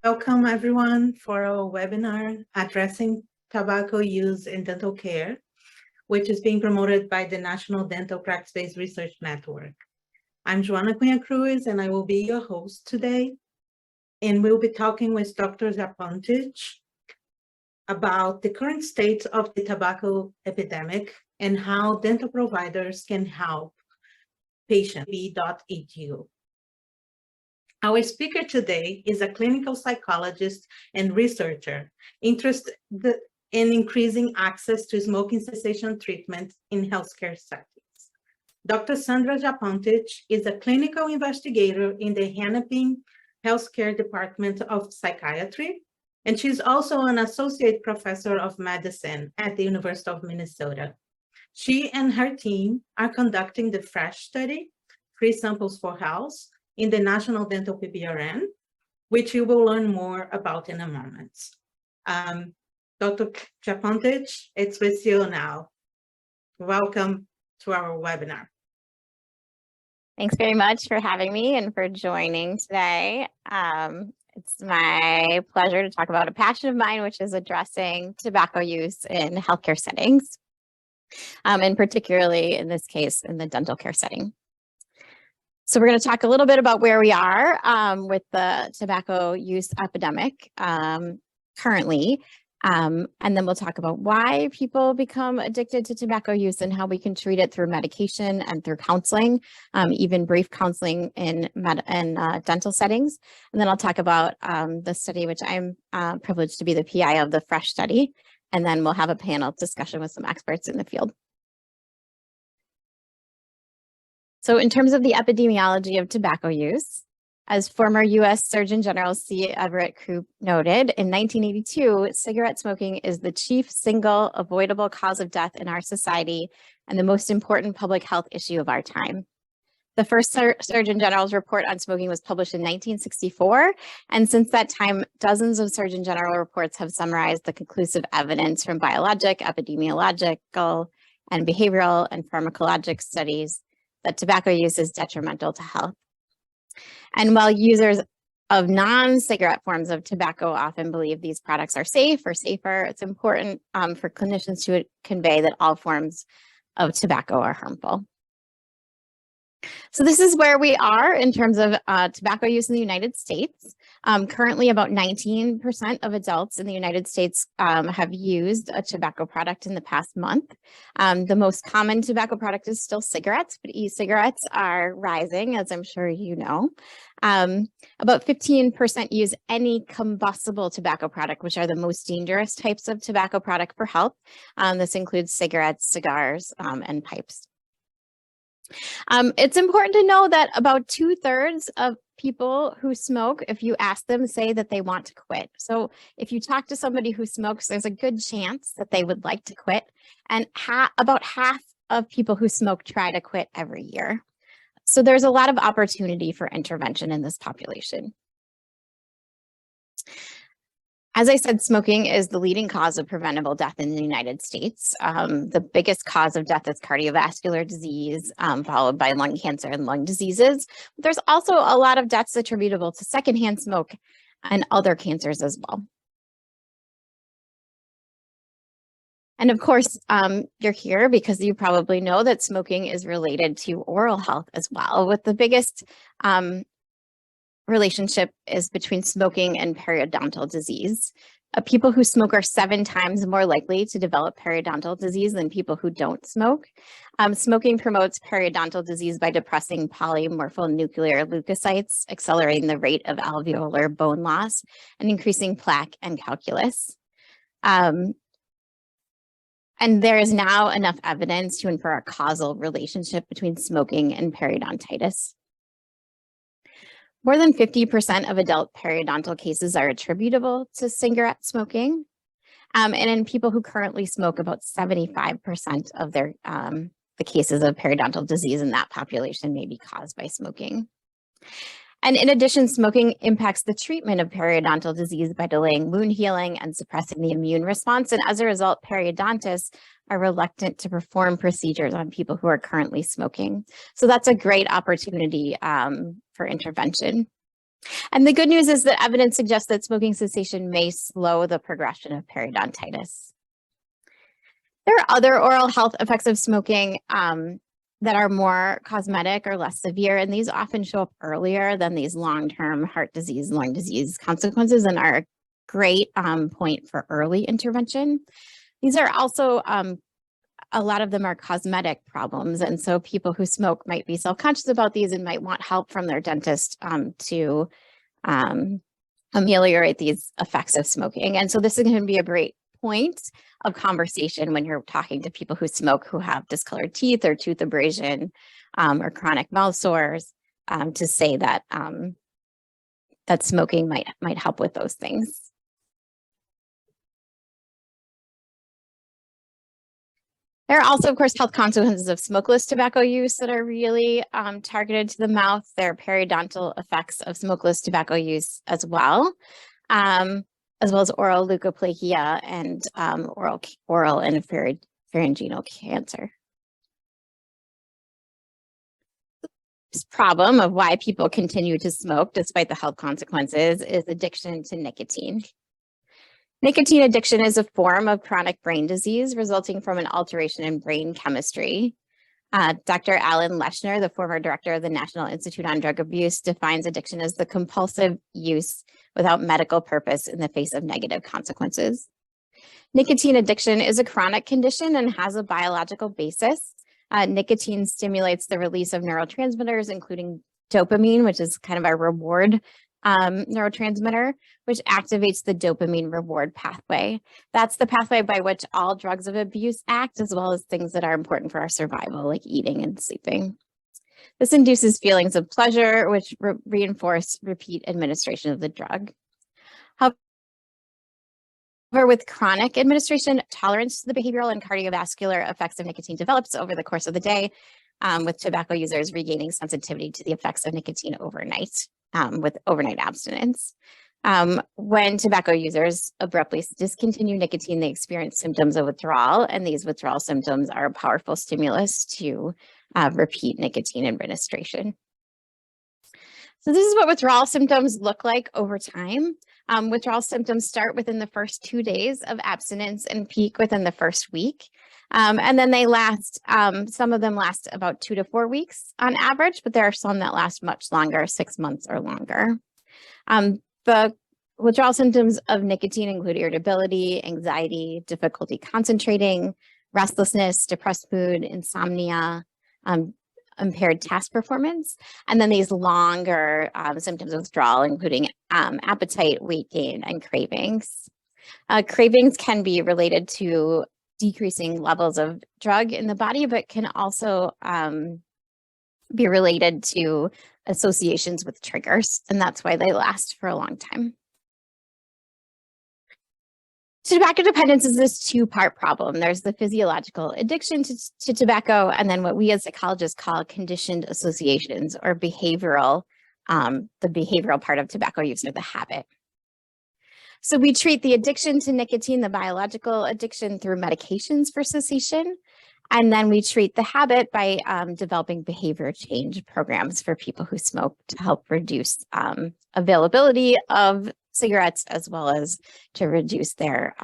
Welcome everyone for our webinar addressing tobacco use in dental care, which is being promoted by the National Dental Practice-Based Research Network. I'm Joana Cunha Cruz and I will be your host today. And we'll be talking with Dr. Japuntich about the current state of the tobacco epidemic and how dental providers can help patients. B.edu. Our speaker today is a clinical psychologist and researcher interested in increasing access to smoking cessation treatment in healthcare settings. Dr. Sandra Japuntich is a clinical investigator in the Hennepin Healthcare Department of Psychiatry, and she's also an associate professor of medicine at the University of Minnesota. She and her team are conducting the FreSH study, Free Samples for Health, in the National Dental PBRN, which you will learn more about in a moment. Dr. Japuntich, it's with you now. Welcome to our webinar. Thanks very much for having me and for joining today. It's my pleasure to talk about a passion of mine, which is addressing tobacco use in healthcare settings, and particularly in this case, in the dental care setting. So we're going to talk a little bit about where we are with the tobacco use epidemic currently, and then we'll talk about why people become addicted to tobacco use and how we can treat it through medication and through counseling, even brief counseling in dental settings. And then I'll talk about the study, which I'm privileged to be the PI of, the FreSH study, and then we'll have a panel discussion with some experts in the field. So in terms of the epidemiology of tobacco use, as former U.S. Surgeon General C. Everett Koop noted, in 1982, cigarette smoking is the chief single avoidable cause of death in our society and the most important public health issue of our time. The first Surgeon General's report on smoking was published in 1964, and since that time, dozens of Surgeon General reports have summarized the conclusive evidence from biologic, epidemiological, and behavioral and pharmacologic studies that tobacco use is detrimental to health. And while users of non-cigarette forms of tobacco often believe these products are safe or safer, it's important for clinicians to convey that all forms of tobacco are harmful. So this is where we are in terms of tobacco use in the United States. Currently, about 19% of adults in the United States have used a tobacco product in the past month. The most common tobacco product is still cigarettes, but e-cigarettes are rising, as I'm sure you know. About 15% use any combustible tobacco product, which are the most dangerous types of tobacco product for health. This includes cigarettes, cigars, and pipes. It's important to know that about 2/3 of people who smoke, if you ask them, say that they want to quit. So if you talk to somebody who smokes, there's a good chance that they would like to quit. And about half of people who smoke try to quit every year. So there's a lot of opportunity for intervention in this population. As I said, smoking is the leading cause of preventable death in the United States. The biggest cause of death is cardiovascular disease, followed by lung cancer and lung diseases. But there's also a lot of deaths attributable to secondhand smoke and other cancers as well. And of course, you're here because you probably know that smoking is related to oral health as well, with the biggest relationship is between smoking and periodontal disease. People who smoke are 7 times more likely to develop periodontal disease than people who don't smoke. Smoking promotes periodontal disease by depressing polymorphonuclear leukocytes, accelerating the rate of alveolar bone loss, and increasing plaque and calculus. And there is now enough evidence to infer a causal relationship between smoking and periodontitis. More than 50% of adult periodontal cases are attributable to cigarette smoking. And in people who currently smoke, about 75% of their the cases of periodontal disease in that population may be caused by smoking. And in addition, smoking impacts the treatment of periodontal disease by delaying wound healing and suppressing the immune response. And as a result, periodontists are reluctant to perform procedures on people who are currently smoking. So that's a great opportunity for intervention. And the good news is that evidence suggests that smoking cessation may slow the progression of periodontitis. There are other oral health effects of smoking that are more cosmetic or less severe, and these often show up earlier than these long-term heart disease, lung disease consequences, and are a great point for early intervention. These are also, a lot of them are cosmetic problems, and so people who smoke might be self-conscious about these and might want help from their dentist to ameliorate these effects of smoking. And so this is going to be a great point of conversation when you're talking to people who smoke, who have discolored teeth or tooth abrasion or chronic mouth sores, to say that that smoking might help with those things. There are also, of course, health consequences of smokeless tobacco use that are really targeted to the mouth. There are periodontal effects of smokeless tobacco use as well as oral leukoplakia and oral and pharyngeal cancer. This problem of why people continue to smoke despite the health consequences is addiction to nicotine. Nicotine addiction is a form of chronic brain disease resulting from an alteration in brain chemistry. Dr. Alan Leshner, the former director of the National Institute on Drug Abuse, defines addiction as the compulsive use without medical purpose in the face of negative consequences. Nicotine addiction is a chronic condition and has a biological basis. Nicotine stimulates the release of neurotransmitters, including dopamine, which is kind of our reward neurotransmitter, which activates the dopamine reward pathway. That's the pathway by which all drugs of abuse act, as well as things that are important for our survival, like eating and sleeping. This induces feelings of pleasure, which reinforce repeat administration of the drug. However, with chronic administration, tolerance to the behavioral and cardiovascular effects of nicotine develops over the course of the day, with tobacco users regaining sensitivity to the effects of nicotine overnight. With overnight abstinence. When tobacco users abruptly discontinue nicotine, they experience symptoms of withdrawal, and these withdrawal symptoms are a powerful stimulus to repeat nicotine administration. So this is what withdrawal symptoms look like over time. Withdrawal symptoms start within the first 2 days of abstinence and peak within the first week. And then they last, some of them last about 2 to 4 weeks on average, but there are some that last much longer, 6 months or longer. The withdrawal symptoms of nicotine include irritability, anxiety, difficulty concentrating, restlessness, depressed mood, insomnia, impaired task performance, and then these longer symptoms of withdrawal, including appetite, weight gain, and cravings. Cravings can be related to decreasing levels of drug in the body, but can also be related to associations with triggers, and that's why they last for a long time. Tobacco dependence is this two-part problem. There's the physiological addiction to tobacco, and then what we as psychologists call conditioned associations, or behavioral, the behavioral part of tobacco use, or the habit. So we treat the addiction to nicotine, the biological addiction, through medications for cessation. And then we treat the habit by developing behavior change programs for people who smoke to help reduce availability of cigarettes, as well as to reduce their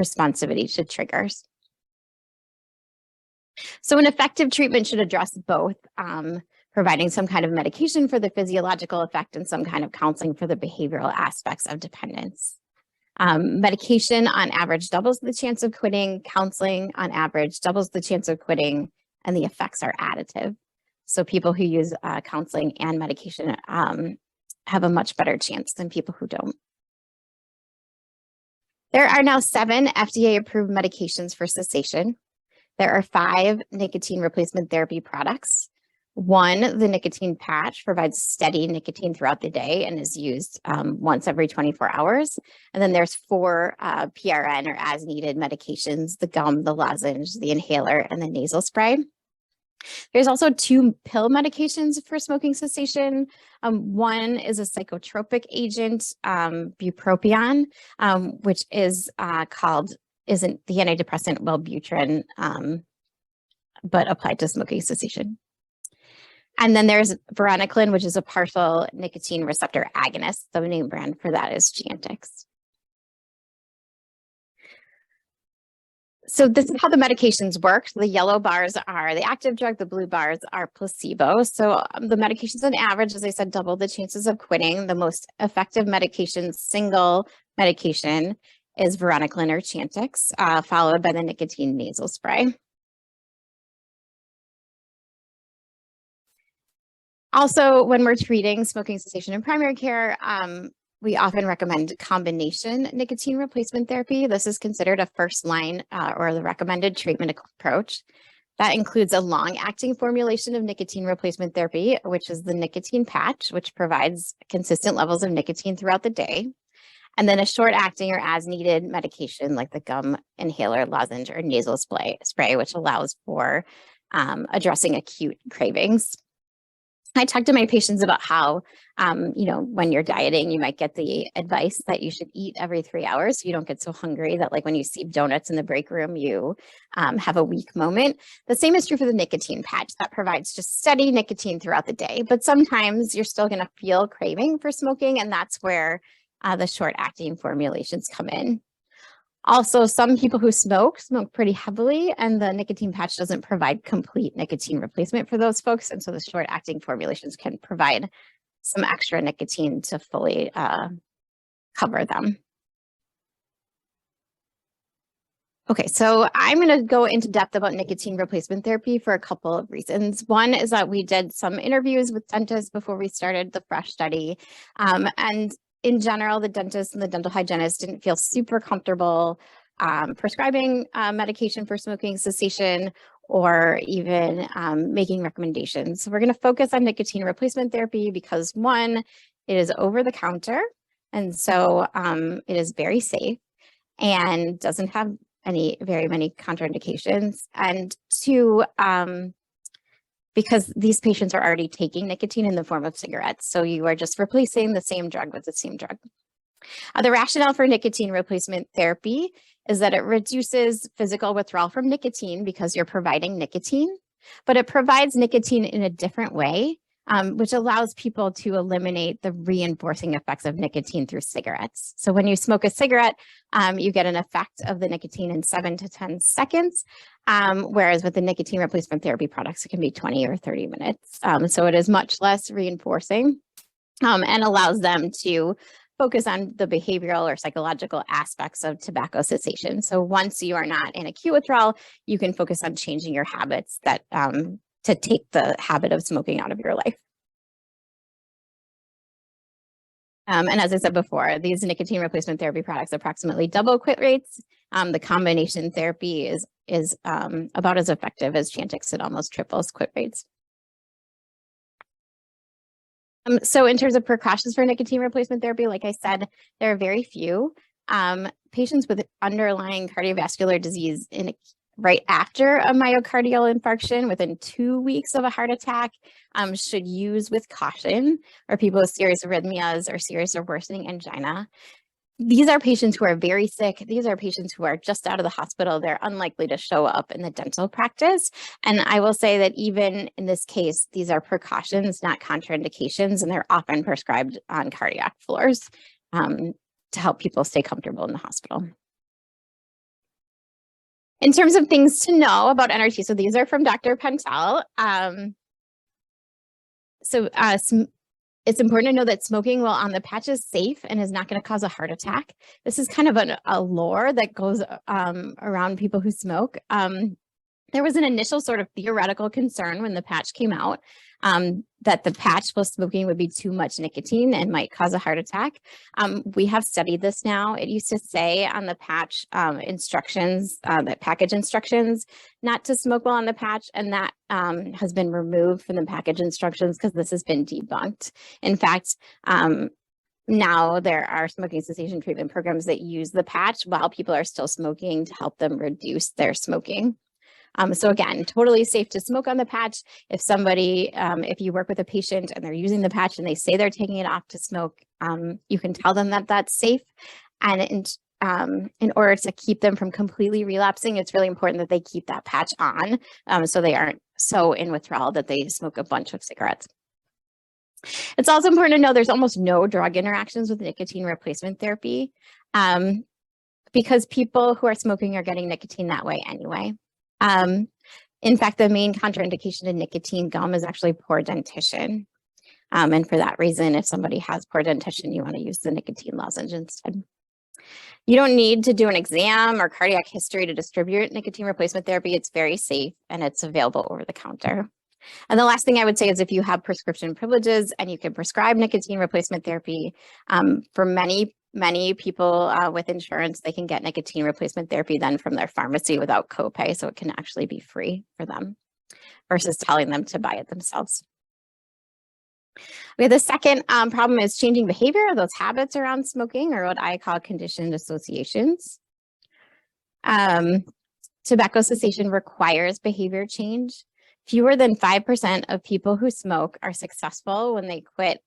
responsivity to triggers. So an effective treatment should address both, providing some kind of medication for the physiological effect and some kind of counseling for the behavioral aspects of dependence. Medication on average doubles the chance of quitting, counseling on average doubles the chance of quitting, and the effects are additive. So people who use counseling and medication have a much better chance than people who don't. There are now 7 FDA-approved medications for cessation. There are 5 nicotine replacement therapy products. 1, the nicotine patch, provides steady nicotine throughout the day and is used once every 24 hours. And then there's 4 PRN, or as needed medications: the gum, the lozenge, the inhaler, and the nasal spray. There's also 2 pill medications for smoking cessation. One is a psychotropic agent, bupropion, which is isn't the antidepressant Wellbutrin, but applied to smoking cessation. And then there's varenicline, which is a partial nicotine receptor agonist. The name brand for that is Chantix. So this is how the medications work. The yellow bars are the active drug, the blue bars are placebo. So the medications on average, as I said, double the chances of quitting. The most effective medication, single medication, is varenicline or Chantix, followed by the nicotine nasal spray. Also, when we're treating smoking cessation in primary care, we often recommend combination nicotine replacement therapy. This is considered a first line or the recommended treatment approach. That includes a long-acting formulation of nicotine replacement therapy, which is the nicotine patch, which provides consistent levels of nicotine throughout the day. And then a short-acting or as-needed medication like the gum inhaler, lozenge, or nasal spray, which allows for addressing acute cravings. I talk to my patients about how, when you're dieting, you might get the advice that you should eat every 3 hours so you don't get so hungry that like when you see donuts in the break room, you have a weak moment. The same is true for the nicotine patch that provides just steady nicotine throughout the day. But sometimes you're still going to feel craving for smoking, and that's where the short-acting formulations come in. Also, some people who smoke pretty heavily, and the nicotine patch doesn't provide complete nicotine replacement for those folks. And so the short-acting formulations can provide some extra nicotine to fully cover them. Okay, so I'm going to go into depth about nicotine replacement therapy for a couple of reasons. One is that we did some interviews with dentists before we started the FreSH study. And in general, the dentist and the dental hygienist didn't feel super comfortable prescribing medication for smoking cessation or even making recommendations. So we're going to focus on nicotine replacement therapy because one, it is over the counter. And so it is very safe and doesn't have very many contraindications. And two, because these patients are already taking nicotine in the form of cigarettes. So you are just replacing the same drug with the same drug. The rationale for nicotine replacement therapy is that it reduces physical withdrawal from nicotine because you're providing nicotine, but it provides nicotine in a different way, which allows people to eliminate the reinforcing effects of nicotine through cigarettes. So when you smoke a cigarette, you get an effect of the nicotine in 7 to 10 seconds, whereas with the nicotine replacement therapy products, it can be 20 or 30 minutes. So it is much less reinforcing and allows them to focus on the behavioral or psychological aspects of tobacco cessation. So once you are not in acute withdrawal, you can focus on changing your habits that to take the habit of smoking out of your life. And as I said before, these nicotine replacement therapy products approximately double quit rates. The combination therapy is about as effective as Chantix. It almost triples quit rates. So in terms of precautions for nicotine replacement therapy, like I said, there are very few. Patients with underlying cardiovascular disease right after a myocardial infarction, within 2 weeks of a heart attack, should use with caution, or people with serious arrhythmias or serious or worsening angina. These are patients who are very sick. These are patients who are just out of the hospital. They're unlikely to show up in the dental practice. And I will say that even in this case, these are precautions, not contraindications, and they're often prescribed on cardiac floors to help people stay comfortable in the hospital. In terms of things to know about NRT, so these are from Dr. Pentel. It's important to know that smoking while on the patch is safe and is not going to cause a heart attack. This is kind of a lore that goes around people who smoke. There was an initial sort of theoretical concern when the patch came out that the patch while smoking would be too much nicotine and might cause a heart attack. We have studied this now. It used to say on the patch instructions, that package instructions, not to smoke while on the patch, and that has been removed from the package instructions because this has been debunked. In fact, now there are smoking cessation treatment programs that use the patch while people are still smoking to help them reduce their smoking. So again, totally safe to smoke on the patch. If somebody, if you work with a patient and they're using the patch and they say they're taking it off to smoke, you can tell them that that's safe. And in order to keep them from completely relapsing, it's really important that they keep that patch on so they aren't so in withdrawal that they smoke a bunch of cigarettes. It's also important to know there's almost no drug interactions with nicotine replacement therapy because people who are smoking are getting nicotine that way anyway. In fact, the main contraindication to nicotine gum is actually poor dentition. And for that reason, if somebody has poor dentition, you want to use the nicotine lozenge instead. You don't need to do an exam or cardiac history to distribute nicotine replacement therapy. It's very safe and it's available over the counter. And the last thing I would say is if you have prescription privileges and you can prescribe nicotine replacement therapy, for many people with insurance, they can get nicotine replacement therapy then from their pharmacy without copay. So it can actually be free for them versus telling them to buy it themselves. Okay, the second problem is changing behavior, those habits around smoking, or what I call conditioned associations. Tobacco cessation requires behavior change. Fewer than 5% of people who smoke are successful when they quit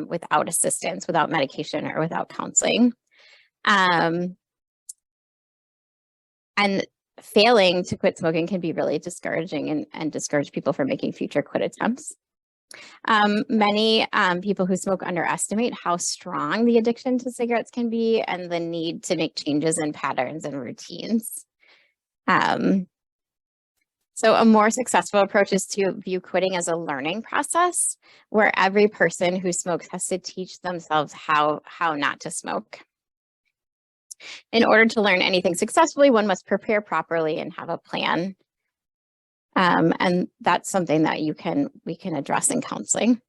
without assistance, without medication, or without counseling. And failing to quit smoking can be really discouraging and discourage people from making future quit attempts. Many people who smoke underestimate how strong the addiction to cigarettes can be and the need to make changes in patterns and routines. So a more successful approach is to view quitting as a learning process where every person who smokes has to teach themselves how not to smoke. In order to learn anything successfully, one must prepare properly and have a plan. And that's something that we can address in counseling.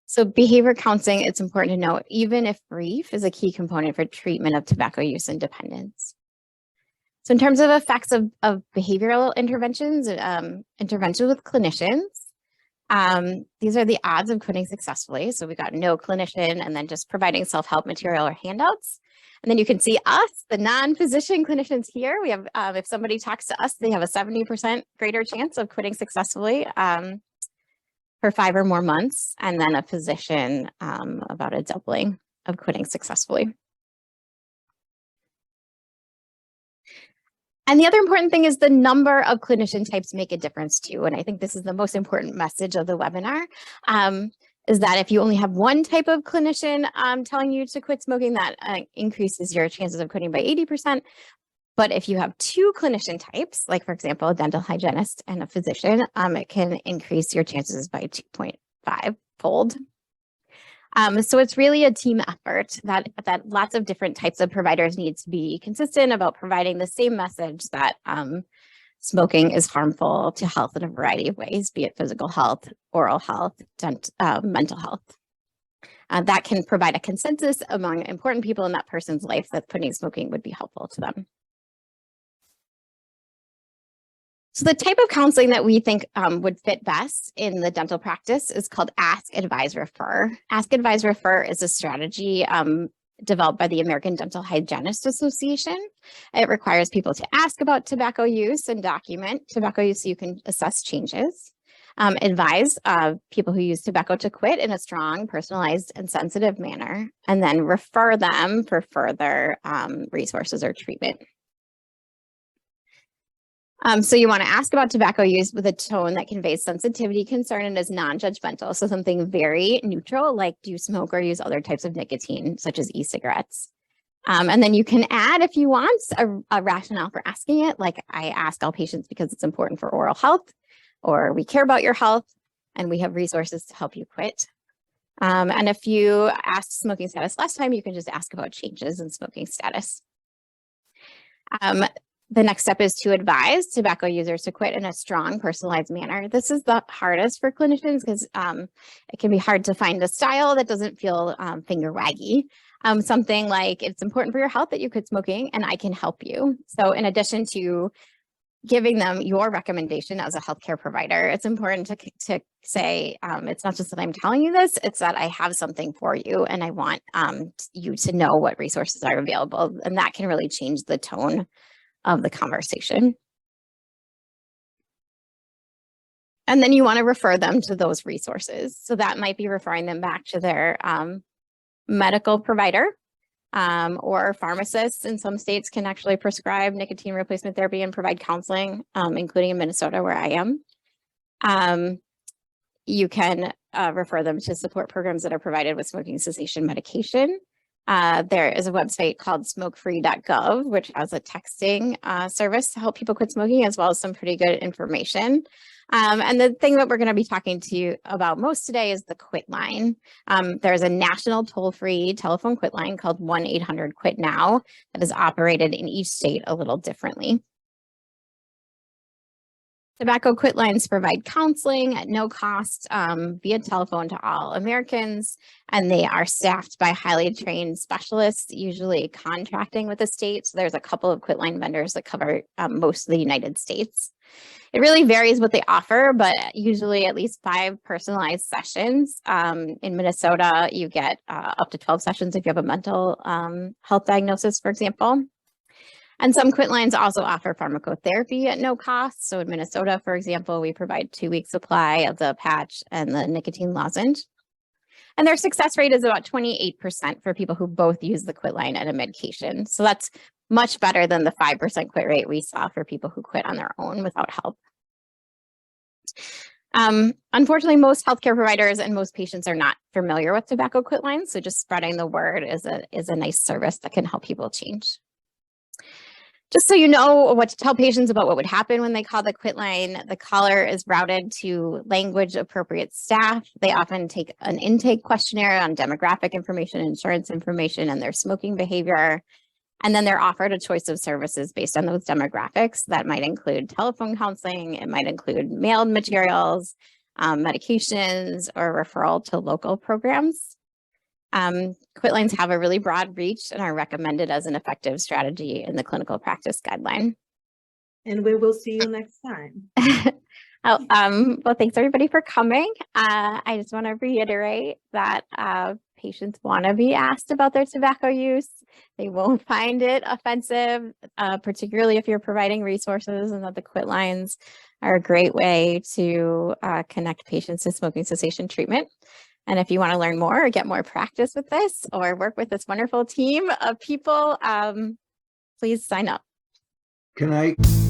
So behavior counseling, it's important to note, even if brief, is a key component for treatment of tobacco use and dependence. So in terms of effects of behavioral interventions, interventions with clinicians, these are the odds of quitting successfully. So we got no clinician and then just providing self-help material or handouts. And then you can see us, the non-physician clinicians here. We have, if somebody talks to us, they have a 70% greater chance of quitting successfully for 5 or more months. And then a physician, about a doubling of quitting successfully. And the other important thing is the number of clinician types make a difference too. And I think this is the most important message of the webinar, is that if you only have one type of clinician telling you to quit smoking, that increases your chances of quitting by 80%. But if you have 2 clinician types, like for example, a dental hygienist and a physician, it can increase your chances by 2.5-fold. So it's really a team effort that lots of different types of providers need to be consistent about providing the same message that smoking is harmful to health in a variety of ways, be it physical health, oral health, mental health. That can provide a consensus among important people in that person's life that quitting smoking would be helpful to them. So the type of counseling that we think would fit best in the dental practice is called Ask, Advise, Refer. Ask, Advise, Refer is a strategy developed by the American Dental Hygienists Association. It requires people to ask about tobacco use and document tobacco use so you can assess changes. Advise people who use tobacco to quit in a strong, personalized, and sensitive manner, and then refer them for further resources or treatment. So you want to ask about tobacco use with a tone that conveys sensitivity, concern, and is non-judgmental. So something very neutral, like do you smoke or use other types of nicotine, such as e-cigarettes? And then you can add, if you want, a rationale for asking it, like I ask all patients because it's important for oral health, or we care about your health, and we have resources to help you quit. And if you asked smoking status last time, you can just ask about changes in smoking status. The next step is to advise tobacco users to quit in a strong, personalized manner. This is the hardest for clinicians because it can be hard to find a style that doesn't feel finger waggy. Something like, it's important for your health that you quit smoking and I can help you. So in addition to giving them your recommendation as a healthcare provider, it's important to say, it's not just that I'm telling you this, it's that I have something for you and I want you to know what resources are available. And that can really change the tone of the conversation. And then you want to refer them to those resources. So that might be referring them back to their medical provider or pharmacists in some states can actually prescribe nicotine replacement therapy and provide counseling, including in Minnesota, where I am. You can refer them to support programs that are provided with smoking cessation medication. There is a website called smokefree.gov, which has a texting service to help people quit smoking, as well as some pretty good information. And the thing that we're going to be talking to you about most today is the quit line. There's a national toll-free telephone quit line called 1-800-QUIT-NOW that is operated in each state a little differently. Tobacco quit lines provide counseling at no cost via telephone to all Americans, and they are staffed by highly trained specialists, usually contracting with the state. So there's a couple of quit line vendors that cover most of the United States. It really varies what they offer, but usually at least 5 personalized sessions. In Minnesota, you get up to 12 sessions if you have a mental health diagnosis, for example. And some quit lines also offer pharmacotherapy at no cost. So in Minnesota, for example, we provide 2-week supply of the patch and the nicotine lozenge. And their success rate is about 28% for people who both use the quit line and a medication. So that's much better than the 5% quit rate we saw for people who quit on their own without help. Unfortunately, most healthcare providers and most patients are not familiar with tobacco quit lines. So just spreading the word is a nice service that can help people change. Just so you know what to tell patients about what would happen when they call the quit line, the caller is routed to language appropriate staff. They often take an intake questionnaire on demographic information, insurance information, and their smoking behavior. And then they're offered a choice of services based on those demographics. That might include telephone counseling, it might include mailed materials, medications, or referral to local programs. Quit lines have a really broad reach and are recommended as an effective strategy in the clinical practice guideline. And we will see you next time. Well, thanks everybody for coming. I just want to reiterate that patients want to be asked about their tobacco use. They won't find it offensive, particularly if you're providing resources, and that the quit lines are a great way to connect patients to smoking cessation treatment. And if you want to learn more or get more practice with this or work with this wonderful team of people, please sign up. Can I?